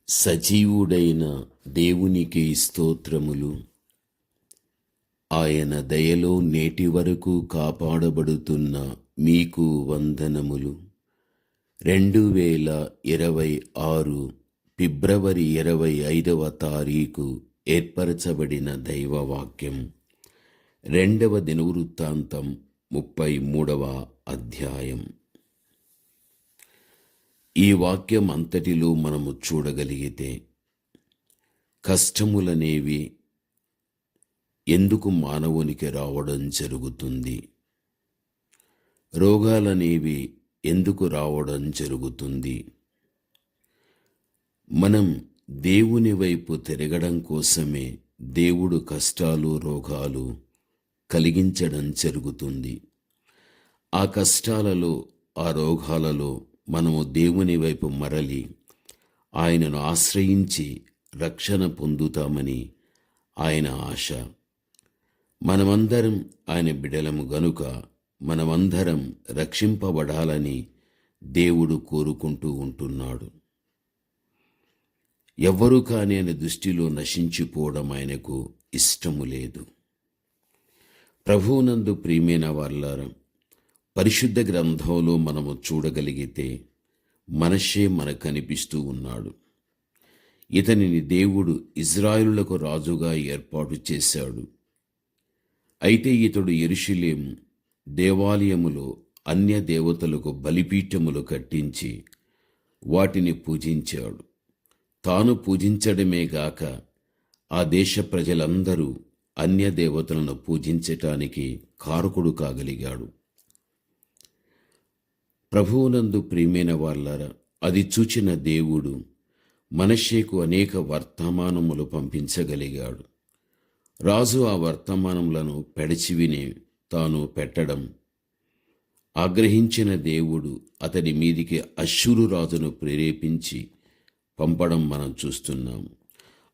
సజీవుడైన దేవునికి స్తోత్రములు. ఆయన దయలో నేటి వరకు కాపాడబడుతున్న మీకు వందనములు. 2026 ఫిబ్రవరి 25వ తారీఖు ఏర్పరచబడిన దైవవాక్యం 2వ దినవృత్తాంతం 33వ అధ్యాయం. ఈ వాక్యం అంతటిలో మనము చూడగలిగితే కష్టములనేవి ఎందుకు మానవునికి రావడం జరుగుతుంది, రోగాలనేవి ఎందుకు రావడం జరుగుతుంది, మనం దేవుని వైపు తిరగడం కోసమే దేవుడు కష్టాలు రోగాలు కలిగించడం జరుగుతుంది. ఆ కష్టాలలో ఆ రోగాలలో మనము దేవుని వైపు మరలి ఆయనను ఆశ్రయించి రక్షణ పొందుతామని ఆయన ఆశ. మనమందరం ఆయన బిడ్డలము గనుక మనమందరం రక్షింపబడాలని దేవుడు కోరుకుంటూ ఉంటున్నాడు. ఎవ్వరూ కాని ఆయన దృష్టిలో నశించిపోవడం ఆయనకు ఇష్టము లేదు. ప్రభువునందు ప్రియమైన వారలారా, పరిశుద్ధ గ్రంథంలో మనము చూడగలిగితే మనషే మనకు కనిపిస్తూ ఉన్నాడు. ఇతనిని దేవుడు ఇజ్రాయేలులకు రాజుగా ఏర్పాటు చేశాడు. అయితే ఇతడు యెరూషలేము దేవాలయములో అన్య దేవతలకు బలిపీఠములు కట్టించి వాటిని పూజించాడు. తాను పూజించడమే గాక ఆ దేశ ప్రజలందరూ అన్య దేవతలను పూజించటానికి కారకుడు కాగలిగాడు. ప్రభువునందు ప్రియమైన వారలారా, అది చూచిన దేవుడు మనష్షేకు అనేక వర్తమానములు పంపించగలిగాడు. రాజు ఆ వర్తమానములను పెడచివిని తాను పెట్టడం, ఆగ్రహించిన దేవుడు అతడి మీదికి అష్షూరు రాజును ప్రేరేపించి పంపడం మనం చూస్తున్నాము.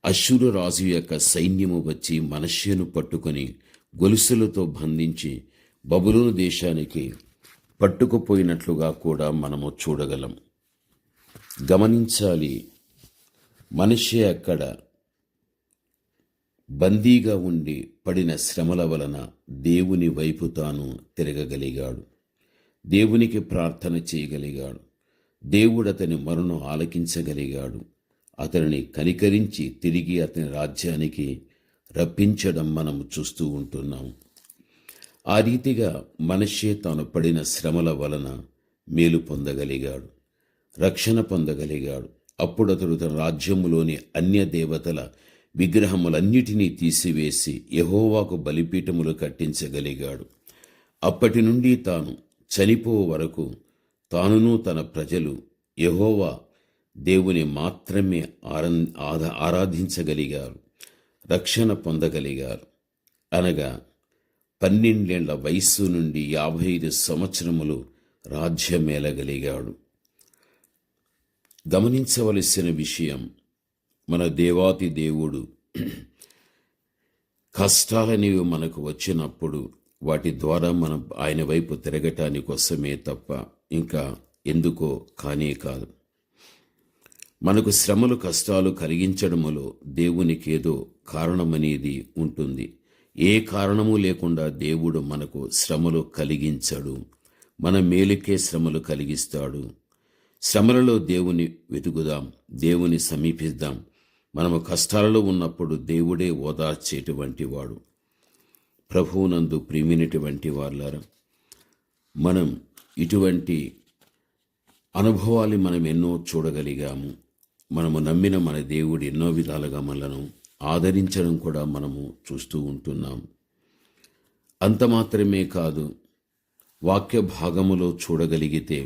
అష్షూరు రాజు యొక్క సైన్యము వచ్చి మనష్షేను పట్టుకొని గొలుసులతో బంధించి బబులోను దేశానికి పట్టుకుపోయినట్లుగా కూడా మనము చూడగలం. గమనించాలి, మనిషి అక్కడ బందీగా ఉండి పడిన శ్రమల వలన దేవుని వైపు తాను తిరగగలిగాడు. దేవునికి ప్రార్థన చేయగలిగాడు. దేవుడు అతని మొరను ఆలకించగలిగాడు. అతనిని కనికరించి తిరిగి అతని రాజ్యానికి రప్పించడం మనం చూస్తూ ఉంటున్నాం. ఆ రీతిగా మనష్షే తాను పడిన శ్రమల వలన మేలు పొందగలిగాడు, రక్షణ పొందగలిగాడు. అప్పుడు అతడు తన రాజ్యములోని అన్య దేవతల విగ్రహములన్నిటినీ తీసివేసి యెహోవాకు బలిపీఠములు కట్టించగలిగాడు. అప్పటి నుండి తాను చనిపో వరకు తానును తన ప్రజలు యెహోవా దేవుని మాత్రమే ఆరాధించగలిగారు, రక్షణ పొందగలిగారు. అనగా 12 ఏళ్ల వయస్సు నుండి 55 సంవత్సరములు రాజ్యమేలగలిగాడు. గమనించవలసిన విషయం, మన దేవాతి దేవుడు కష్టాలనేవి మనకు వచ్చినప్పుడు వాటి ద్వారా మనం ఆయన వైపు తిరగటానికి కోసమే తప్ప ఇంకా ఎందుకో కానే కాదు. మనకు శ్రమలు కష్టాలు కలిగించడములో దేవునికేదో కారణమనేది ఉంటుంది. ఏ కారణము లేకుండా దేవుడు మనకు శ్రమలు కలిగించడు. మన మేలుకే శ్రమలు కలిగిస్తాడు. శ్రమలలో దేవుని వెతుకుదాం, దేవుని సమీపిద్దాం. మనము కష్టాలలో ఉన్నప్పుడు దేవుడే ఓదార్చేటువంటి వాడు. ప్రభువునందు ప్రియమైనటువంటి వారలారా, మనం ఇటువంటి అనుభవాలు మనం ఎన్నో చూడగలిగాము. మనము నమ్మిన మన దేవుడు ఎన్నో విధాలుగా మనలను ఆదరించడం కూడా మనము చూస్తూ ఉంటున్నాం. అంత మాత్రమే కాదు, వాక్య భాగములో చూడగలిగితే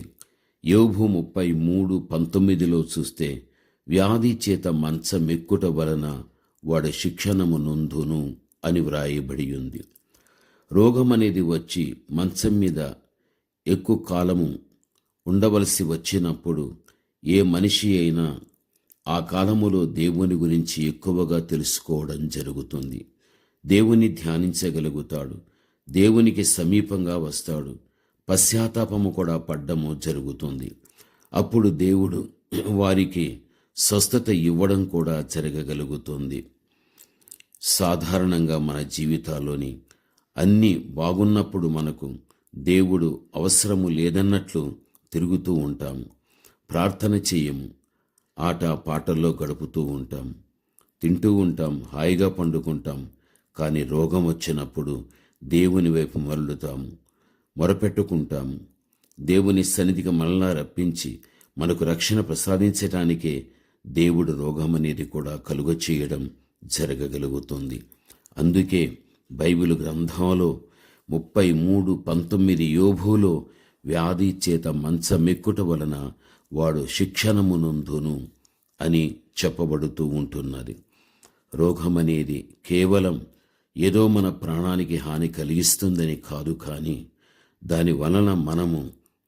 యోబు 33:19 చూస్తే, వ్యాధి చేత మంచమెక్కుట వలన వాడు శిక్షణము నొందును అని వ్రాయబడి ఉంది. రోగం అనేది వచ్చి మంచం మీద ఎక్కువ కాలము ఉండవలసి వచ్చినప్పుడు ఏ మనిషి అయినా ఆ కాలములో దేవుని గురించి ఎక్కువగా తెలుసుకోవడం జరుగుతుంది. దేవుని ధ్యానించగలుగుతాడు, దేవునికి సమీపంగా వస్తాడు, పశ్చాత్తాపము కూడా పడ్డము జరుగుతుంది. అప్పుడు దేవుడు వారికి స్వస్థత ఇవ్వడం కూడా జరగగలుగుతుంది. సాధారణంగా మన జీవితాల్లోని అన్నీ బాగున్నప్పుడు మనకు దేవుడు అవసరము లేదన్నట్లు తిరుగుతూ ఉంటాము. ప్రార్థన చేయము, ఆట పాటల్లో గడుపుతూ ఉంటాం, తింటూ ఉంటాం, హాయిగా పండుకుంటాం. కానీ రోగం వచ్చినప్పుడు దేవుని వైపు మరలుతాము, మొరపెట్టుకుంటాము. దేవుని సన్నిధికి మళ్ళా రప్పించి మనకు రక్షణ ప్రసాదించటానికే దేవుడు రోగం అనేది కూడా కలుగచేయడం జరగగలుగుతుంది. అందుకే బైబిల్ గ్రంథంలో 33:19 యోబులో వ్యాధి చేత మంచమెక్కుట వలన వాడు శిక్షణమునందును అని చెప్పబడుతూ ఉంటున్నది. రోగం అనేది కేవలం ఏదో మన ప్రాణానికి హాని కలిగిస్తుందని కాదు, కానీ దాని వలన మనము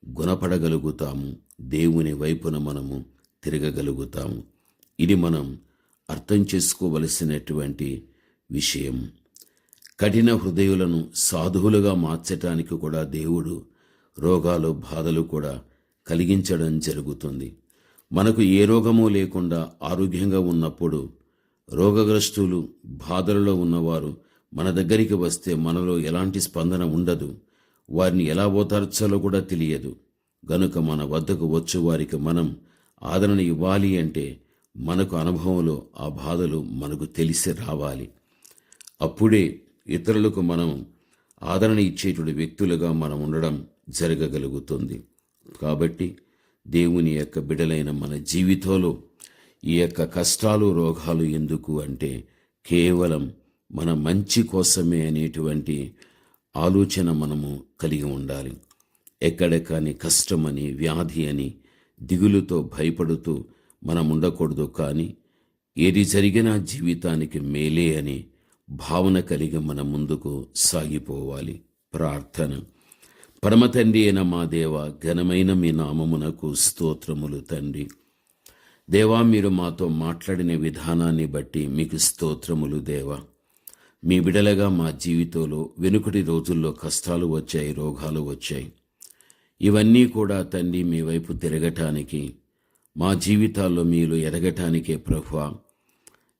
గుణపడగలుగుతాము, దేవుని వైపున మనము తిరగగలుగుతాము. ఇది మనం అర్థం చేసుకోవలసినటువంటి విషయం. కఠిన హృదయులను సాధువులుగా మార్చటానికి కూడా దేవుడు రోగాలు బాధలు కూడా కలిగించడం జరుగుతుంది. మనకు ఏ రోగము లేకుండా ఆరోగ్యంగా ఉన్నప్పుడు రోగగ్రస్తులు బాధలలో ఉన్నవారు మన దగ్గరికి వస్తే మనలో ఎలాంటి స్పందన ఉండదు. వారిని ఎలా ఓదార్చాలో కూడా తెలియదు. గనుక మన వద్దకు వచ్చు వారికి మనం ఆదరణ ఇవ్వాలి అంటే మనకు అనుభవంలో ఆ బాధలు మనకు తెలిసి రావాలి. అప్పుడే ఇతరులకు మనం ఆదరణ ఇచ్చేటువంటి వ్యక్తులుగా మనం ఉండడం జరగగలుగుతుంది. కాబట్టి దేవుని యొక్క బిడలైన మన జీవితంలో ఈ యొక్క కష్టాలు రోగాలు ఎందుకు అంటే కేవలం మన మంచి కోసమే అనేటువంటి ఆలోచన మనము కలిగి ఉండాలి. ఎక్కడ కానీ కష్టమని వ్యాధి అని దిగులుతో భయపడుతూ మనం ఉండకూడదు. కానీ ఏది జరిగినా జీవితానికి మేలే అని భావన కలిగి మన ముందుకు సాగిపోవాలి. ప్రార్థన. పరమ తండ్రి అయిన మా దేవ, ఘనమైన మీ నామమునకు స్తోత్రములు తండ్రి. దేవా, మీరు మాతో మాట్లాడిన విధానాన్ని బట్టి మీకు స్తోత్రములు దేవా. మీ బిడలగా మా జీవితంలో వెనుకటి రోజుల్లో కష్టాలు వచ్చాయి, రోగాలు వచ్చాయి. ఇవన్నీ కూడా తండ్రి మీ వైపు తిరగటానికి, మా జీవితాల్లో మీలో ఎదగటానికే ప్రభువా.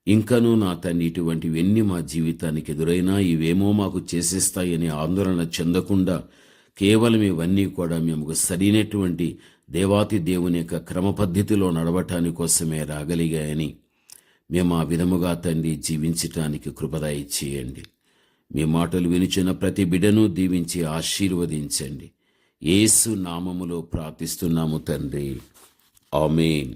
ఇంకనూ నా తండ్రి ఇటువంటివన్నీ మా జీవితానికి ఎదురైనా ఇవేమో మాకు చేసేస్తాయని ఆందోళన చెందకుండా కేవలం ఇవన్నీ కూడా మేము సరైనటువంటి దేవాతి దేవుని యొక్క క్రమ పద్ధతిలో నడవటాని కోసమే రాగలిగాయని మేము ఆ విధముగా తండ్రి జీవించటానికి కృపదయ చేయండి. మీ మాటలు వినిచిన ప్రతి బిడను దీవించి ఆశీర్వదించండి. యేసు నామములో ప్రార్థిస్తున్నాము తండ్రి. ఆమేన్.